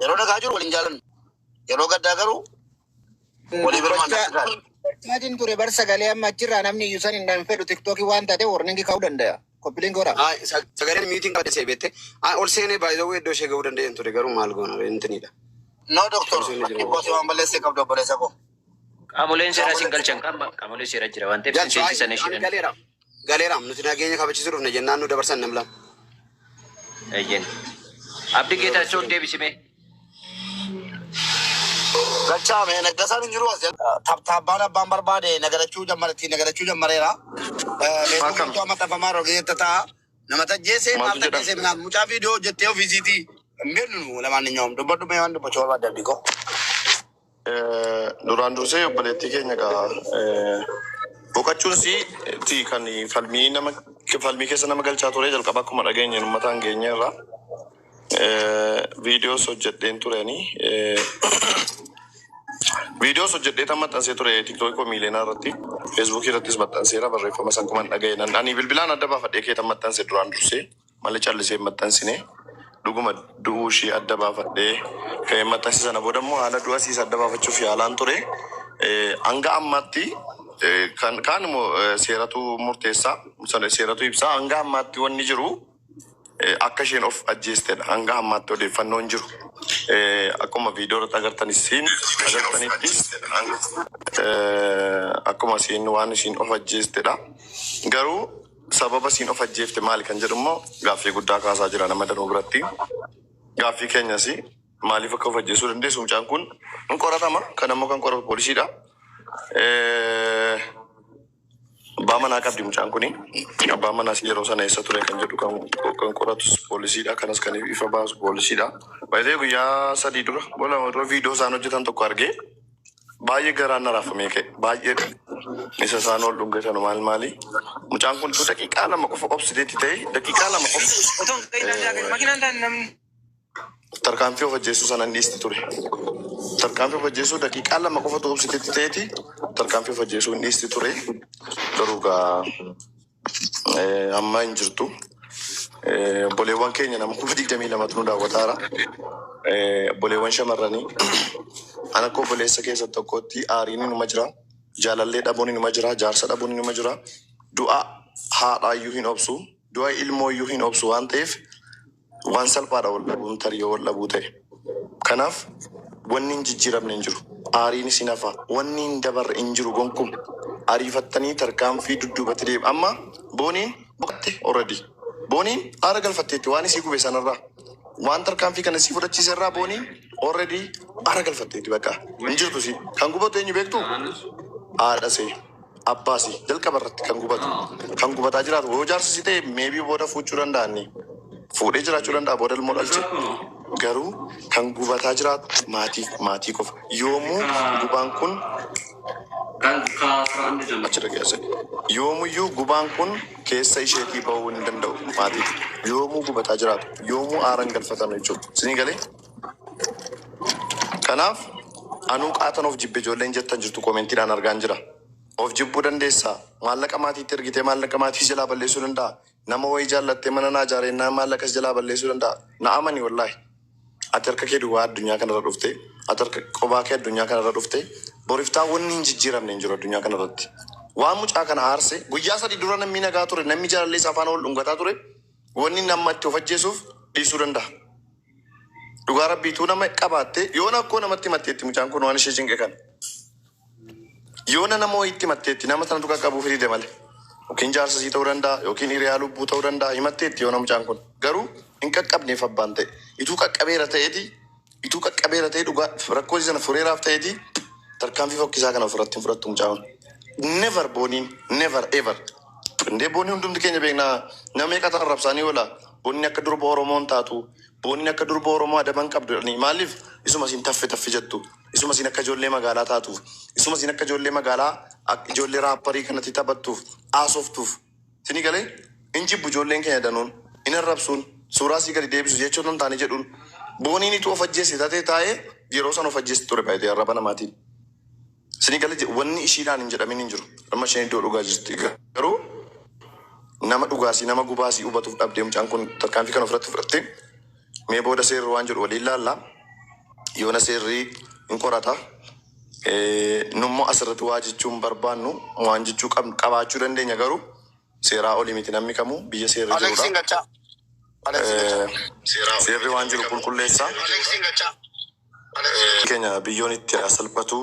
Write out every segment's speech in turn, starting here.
yeroo dhagaa jiru waliin jaalan yeroo gaddaa garuu walii birmaan Imagine ture bar sagalee amma achirraa namni iyyuu san hin fedhu tiktookii waan taate warningi ka'uu danda'a. Koppiiliin godha. Sagaleen miitiin qabate seebette. Ol seenee baay'ee iddoo ishee ga'uu danda'een ture garuu maal goona intinidha. No doctor. Boosii waan balleessee qabdu obboleessa koo. Qaamoleen seeraa siin galchan qaamoleen seeraa jira waan ta'eef seensisan isheen. Galeera nuti nageenya kabachiisuu dhufne jennaan nu dabarsan namla. Eeyyen. Abdii Geetaachoo deebisime. Galchaa mee naggasaan hin jiru as taptaabbaan abbaan barbaade nagarachuu jammareera. Beekumtu amma tafamaa rogeetta ta'a. Nama tajjeesee maal tajjeesee minaan mucaa viidiyoo hojjettee ofiisiitii hin beeknu lamaan hin nyaam dubbadhu mee waan dubbachuu barbaadde abdii koo. Duraan dursee obboleettii keenya gaa boqachuun si kan falmii keessa nama galchaa ture jalqaba akkuma dhageenya uummataan keenya irraa viidiyoos hojjedheen tureni. Viidiyoos hojjedhee tan maxxansee ture tiktookii koo miileenaa irratti feesbuukii irrattis maxxanseera barreeffama san kuman dhaga'een ani bilbilaan adda baafadhee kee tan maxxanse duraan dursee malee callisee maxxansine dhuguma du'uu ishii adda baafadhee ka'ee maxxanse sana booda immoo haala du'a isiis adda baafachuuf yaalaan ture hanga ammaatti kan immoo seeratu murteessaa seeratu ibsaa hanga ammaatti wanni jiru akka isheen of ajjeestedha hanga ammaatti odeeffannoon jiru. Akkuma viidiyoo irratti agartanittis akkuma isiin waan isiin of ajjeestedha. Garuu sababa isiin of ajjeefte maali kan jedhu immoo gaaffii guddaa kaasaa jira nama danuu biratti. Gaaffii keenyas maaliif akka of ajjeesuu dandeessu mucaan kun hin qoratama kan ammoo kan qoratu poolisiidha. Abbaa manaa qabdi mucaan kuni. Abbaa manaas yeroo sana eessa ture kan jedhu kan qoratus poolisiidha. Kanas kan ifa baasu poolisiidha. Baay'ee guyyaa 3 dura bola viidiyoo isaan hojjetan tokko argee baay'ee garaan na raafamee ka'e. Baay'ee isa isaan ol dhungatan maali. Mucaan kun daqiiqaa 2 qofa obsideetti ta'e daqiiqaa 2 qofa. Tarkaanfii of ajjeesuu sana hin dhiisti ture. Tarkaanfii of ajjeesuu daqiiqaa 2 qofa obsideetti ta'eeti tarkaanfii of ajjeesuu hin dhiisti ture. Garuu amma hin jirtu. Boleewwan keenya nama 22 nu daawwataara. Boleewwan shamarranii ana koo boleessa keessa tokkotti aariin numa jira. Jaalallee dhabuun numa jira. Jaarsa dhabuun numa jira. Du'a haadhaayyuu hin obsu. Du'a ilmooyyuu hin obsu waan ta'eef waan salphaadha wal dhabuun tarii wal dhabuu ta'e. Kanaaf wanni hin jijjiiramne hin jiru. Aariin isin hafa. Wanni hin dabarre hin jiru gonkum. Ariifattanii tarkaanfii dudduubatti deema. Amma booniin boqotte already. Booniin aara galfatteetti waan isii gube sanarraa. Waan tarkaanfii kana isii fudhachiiserraa booniin already aara galfatteetti bakka. Hin jirtu si. Kan gubatu eenyu beektu? Haadhasee. Abbaasi. Jalqaba irratti kan gubatu. Kan gubataa jiraatu. Yoo jaarsisi ta'e meebii booda fuuchuu danda'anni. Fuudhee jiraachuu danda'a booda ilmoo dhalche. Garuu kan gubataa jiraatu maatii qofa. Yoomuu gubaan kun yoomuyyuu gubaan kun keessa isheetii bahuu hin danda'u maatii. Yoomuu gubataa jiraatu. Yoomuu aaran galfatame jechuudha. Isinii galee? Kanaaf anuu qaatan of jibbe ijoolleen jettan jirtu koomentiidhaan argaan jira. Of jibbuu dandeessaa. Maallaqa maatiitti ergitee maallaqa maatii jalaa balleessuu danda'a. Nama wayii jaallattee mana naa ijaaree maallaqas jalaa balleessuu danda'a. Na amani wallaahi. Ati harka kee duwwaa addunyaa kanarra dhufte. Ati harka qophaa kee addunyaa kanarra dhufte. Boriftaa wanni hin jijjiiramne hin jiru addunyaa kanarratti. Waan mucaa kana aarse guyyaa 3 dura namni nagaa ture namni jaalallee isaa afaan ol dhungataa ture. Wanni nama itti of ajjeesuuf dhiisuu danda'a. Dhugaa rabbiituu nama qabaatte yoona akkoo namatti matteetti mucaan kun waan ishee cinqe kana. Yoona nama wayiitti matteetti nama sana dhugaa qabuuf hidhide malee. Yookiin jaarsasii ta'uu danda'a yookiin hiriyaa lubbuu ta'uu danda'a himatteetti yoona mucaan kun. Garuu hin qaqqabneef abbaan ta'e. Ituu qaqqabeera ta'ee dhugaa rakkoo sana fureeraaf ta'eeti tarkaanfii fokkisaa kana ofirratti hin fudhattu mucaan. Never booniin never ever. Indee boonii hundumti keenya beeknaa nama meeqa ta'an rabsaanii oola. Boonni akka durba Oromoon taatu. Boonni akka durba Oromoo adaban qabdu. Maaliif isuma siin taffe jettu. Isuma siin akka ijoollee magaalaa taatuuf. Isuma siin akka ijoollee magaalaa ijoollee raapparii kanatti taphattuuf haasoftuuf. Isinii galee hin jibbu ijoolleen keenya danuun hin arrabsuun suuraa sii gadi deebisu jechuun hin taane jedhuun booniin ituu of ajjeesse taa'ee yeroo san of ajjeesse ture baay'ee arraba namaatiin. Isinii galee wanni ishiidhaan hin jedhamin hin jiru. Amma isheen iddoo dhugaa jirti. Garuu nama dhugaasii nama gubaasii hubatuuf dhabdee mucaan kun tarkaanfii kana ofirratti fudhatte mee booda seerri waan jedhu waliin laallaa yoona seerri hin qorata. Nummo asirratti waa jechuun barbaannu waan jechuu qabaachuu dandeenya garuu seeraa olii miti namni kamuu biyya seerri jirudha. Seerri waan jiru qulqulleessa. Keenya biyyoon itti salphatu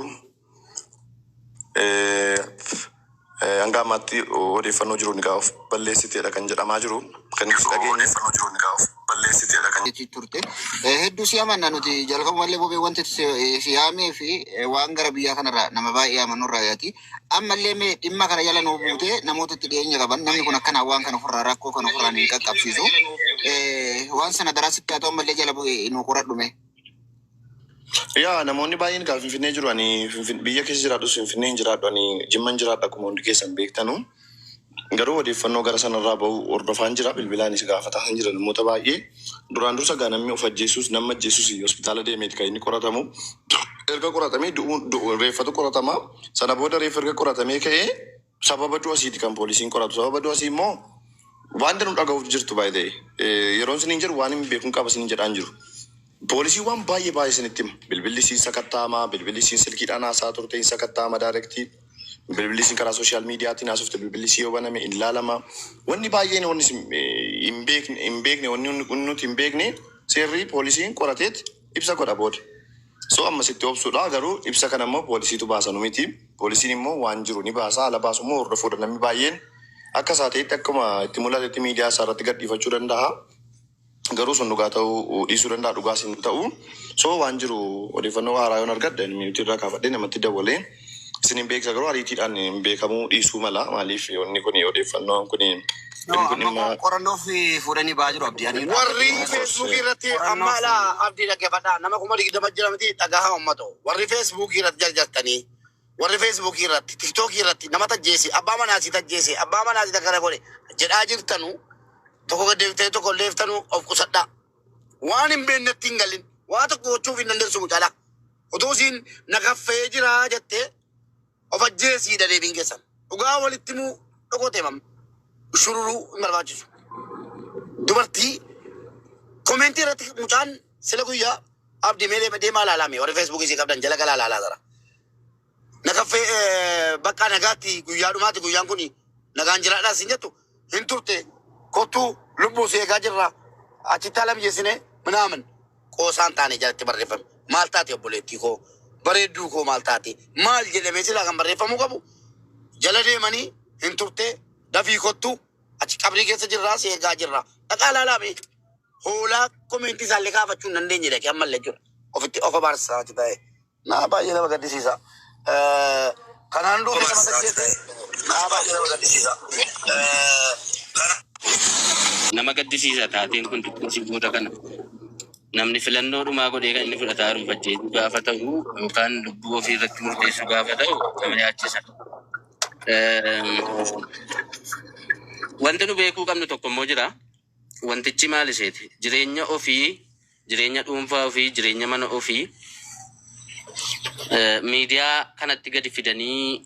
hanga ammaatti odeeffannoo jiru ni gaaf balleessiteedha kan jedhamaa jiru. Kan nuti dhageenye odeeffannoo jiru ni gaaf balleessiteedha kan turte. Hedduu si amanna nuti jalqabumallee bobee wanti si haamee fi waan gara biyyaa kanarraa nama baay'ee amanurraa yaati. Ammallee mee dhimma kana jala nuu buutee namoota itti dhiyeenya qaban namni kun akkanaa waan kana ofirraa rakkoo kana ofirraa ni qaqqabsiisu. Waan sana daraasitti haa ta'u ammallee jala bu'ee nuu qoradhume. Yaa namoonni baay'een gaa Finfinnee jiru ani biyya keessa jiraadhus Finfinnee hin jiraadhu ani Jimman jiraadha akkuma hundi keessan beektanu. Garuu odeeffannoo gara sanarraa bahu hordofaan jira bilbilaanis gaafataa kan jiran namoota baay'ee. Duraan dursa gaa namni of ajjeesuus nama ajjeesuus hospitaala deemeeti kan inni qoratamu. Erga qoratamee reeffatu qoratama. Sana booda reeffa erga qoratamee ka'ee sababa du'asiiti kan poolisiin qoratu. Sababa du'asii immoo wanta nu dhaga'uuf jirtu baay'ee yeroon siniin jiru waan hin beekuun qaba siniin jedhaan jiru. Poolisii waan baay'ee sinitti hima. Bilbilli siin sakattaama, bilbilli siin silkiidhaan haasaa turte hin sakattaama daayirektii. Bilbilli siin karaa sooshaal miidiyaatiin haasofte bilbilli siin yoo baname hin ilaalama. Wanni baay'een wanni hin beekne wanni nuti hin beekne seerri poolisiin qorateet ibsa godha booda. So amma sitti obsuudha garuu ibsa kana immoo poolisiitu baasa miti. Poolisiin immoo waan jiru ni baasa ala baasu immoo hordofuudha namni baay'een akka saateetti akkuma itti mul'atetti miidiyaa isaa irratti gadhiifachuu danda'a. Garuu sun dhugaa ta'uu dhiisuu danda'a dhugaas hin ta'u. So waan jiru odeeffannoo haaraa yoon argadde nuti irraa kaafadhee namatti dabalee isin hin beeksa garuu ariitiidhaan hin beekamuu dhiisuu mala maaliif wanni kun odeeffannoon kun qorannoo fi fuudhanii ba'aa jiru abdii. Warri feesbuukii irratti amma ala abdii dhaggeeffadhaa nama 20 jira miti dhagahaa uummatoo. Warri feesbuukii irratti jarjartanii warri feesbuukii irratti tiktookii irratti nama tajjeesi abbaa manaasii tajjeesi abbaa manaasii takkana godhe jedhaa jirtanu tokko gaddeeftee tokko leeftanu of qusadhaa. Waan hin beeknetti hin galin waa tokko gochuuf hin dandeessu mucaalaa. Otoo isiin nagaffee jiraa jettee of ajjeesii deebiin keessan dhugaa walitti muu dhokotee mamma. Shururuu hin barbaachisu. Dubartii koomeentii irratti mucaan sila guyyaa abdii mee deemaa laalame warri feesbuukii isii qabdan jala galaa laalaa jira. Nagaffee bakka nagaatti guyyaa dhumaatti guyyaan kun nagaan jiraadhaas hin jettu hin turte kottuu lubbuu si eegaa jirra achitti haala mijeessine minaamin qoosaan taane jalatti barreeffame maal taate obboleettii koo bareedduu koo maal taate maal jedhamee silaa kan barreeffamuu qabu jala deemanii hin turte. Dafii kottu achi qabrii keessa jirraa si eegaa jirra. Dhaqaa laalame hoolaa koomeentii isaallee kaafachuu hin dandeenye dhaqee ammallee jira. Ofitti ofa baarsisaa achi ta'e. Naa baay'ee nama gaddisiisa. Kanaan duuba nama gaggeesse. Naa baay'ee nama gaddisiisa. Nama gaddisiisa taateen kun dubbiin booda kana. Namni filannoo dhumaa godhee kan inni fudhataa jiru ajjeesuu gaafa ta'u yookaan lubbuu ofii irratti murteessuu gaafa ta'u nama yaachisa. Wanti nu beekuu qabnu tokko immoo jira. Wantichi maal iseeti? Jireenya ofii, jireenya dhuunfaa ofii, jireenya mana ofii miidiyaa kanatti gadi fidanii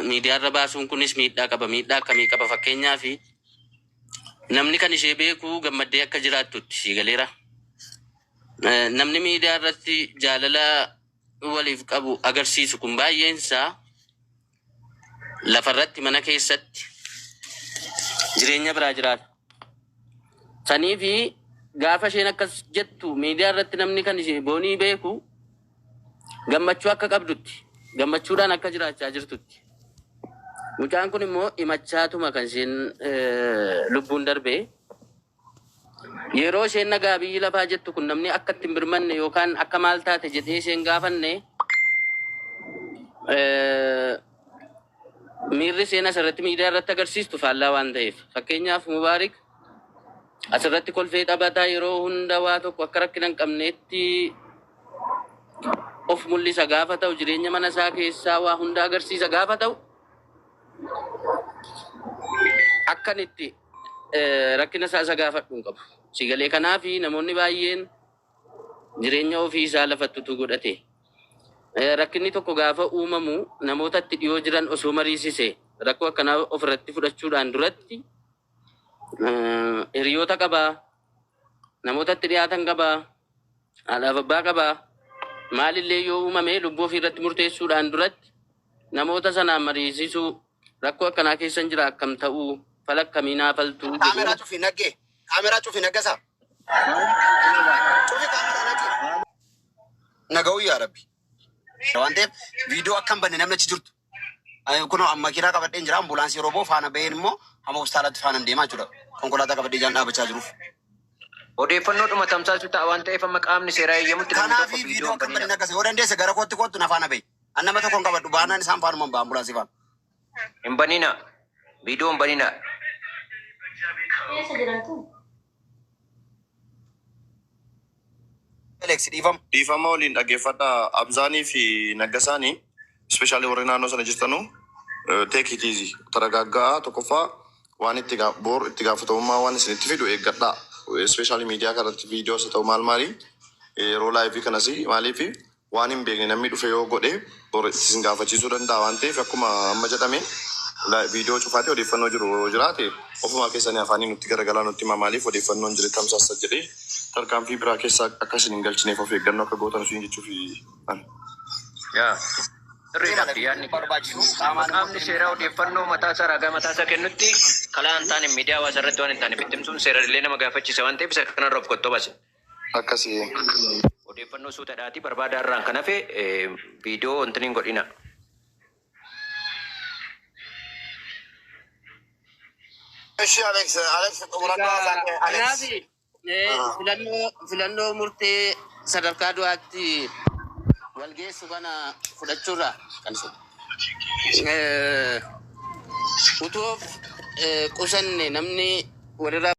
miidiyaa irra baasuun kunis miidhaa qaba. Miidhaa akkamii qaba? Fakkeenyaaf namni kan ishee beeku gammaddee akka jiraattutti si galeera. Namni miidiyaa irratti jaalala waliif qabu agarsiisu kun baay'eensaa lafarratti mana keessatti jireenya biraa jiraata. Sanii fi gaafa isheen akkas jettu miidiyaa irratti namni kan ishee boonii beeku gammachuu akka qabdutti gammachuudhaan akka jiraachaa jirtutti. Mucaan kun immoo himachaatuma kan isheen lubbuun darbee yeroo isheen nagaa biyyi lafaa jettu kun namni akka ittiin birmanne yookaan akka maal taate jedhee isheen gaafanne miirri isheen asirratti miidiyaa irratti agarsiistu faallaa waan ta'eef. Fakkeenyaaf Mubaarik asirratti kolfee taphataa yeroo hunda waa tokko akka rakkina hin qabneetti of mul'isa gaafa ta'u jireenya mana isaa keessaa waa hunda agarsiisa gaafa ta'u akkan itti rakkina isaa isa gaafadhu hin qabu. Sigalee kanaaf namoonni baay'een jireenya ofii isaa lafattutu godhate. Rakkinni tokko gaafa uumamu namootatti dhiyoo jiran osoo mariisise rakkoo akkanaa ofirratti fudhachuudhaan duratti hiriyoota qabaa, namootatti dhiyaatan qabaa, Alaaf abbaa qabaa. Maalillee yoo uumame lubbuu ofii irratti murteessuudhaan duratti namoota sanaan mariisisuu rakkoo akkanaa keessan jira akkam ta'uu falakkamiinaa faltuu. Kaameraa cufi naggee. Kaameraa cufi naggasaa. Cufi kaameraa naggee. Nagawuu yaa Rabbi. Waan ta'eef viidiyoo akkam banne namni achi jirtu. Kun makiinaa qabadheen jira ambulaansii yeroo boo faana baheen immoo hamma hospitaalatti faana deemaa jira. Konkolaataa qabadhee jaan dhaabachaa jiruuf. Odeeffannoodhuma tamsaasu ta'a waan ta'eef amma qaamni seeraa eeyyamutti kanaaf viidiyoo akkam banne naggasee yoo dandeesse gara kootti na faana bahi. Annama tokkoon qabadhu baanaan isaan faanuma ba'a ambulaansii faana. hin banina. Viidiyoo hin banina. Alex Dhiifama waliin dhaggeeffadha. Abzaanii fi Naggasaanii ispeeshaalii warri naannoo sana jirtanu take it easy. Taragaaggaa tokkoffaa waan itti gaafatamummaa waan isinitti fidu eeggadhaa. Ispeeshaalii miidiyaa kanatti viidiyoo isa ta'u maali yeroo laayivii kanas maaliif waan hin beekne namni dhufe yoo godhe isin gaafachiisuu danda'a waan ta'eef akkuma amma jedhame viidiyoo cufaatee odeeffannoo jiru jiraate ofuma keessanii afaanii nutti garagalaa nutti himaa maaliif odeeffannoon jiru tamsaasa jedhee tarkaanfii biraa keessaa akka isin hin galchineef of eeggannoo akka gootan sun jechuuf. Yaa. Sirriidhaaf yaadni qaamni seeraa odeeffannoo mataa isaa ragaa mataa isaa kennutti kalaa hin taane miidiyaa hawaasa irratti waan hin taane bittimsuun seerallee nama gaafachiisa waan ta'eef isa kanarra of qottoo base. Akkasii. Odeeffannoo suutaadhaatii barbaadaa irraan kan hafe viidiyoo wanti hin godhina. Filannoo murtee sadarkaa du'aatti walgeessu kana fudhachuurraa kan utuu qusanne namni walirraa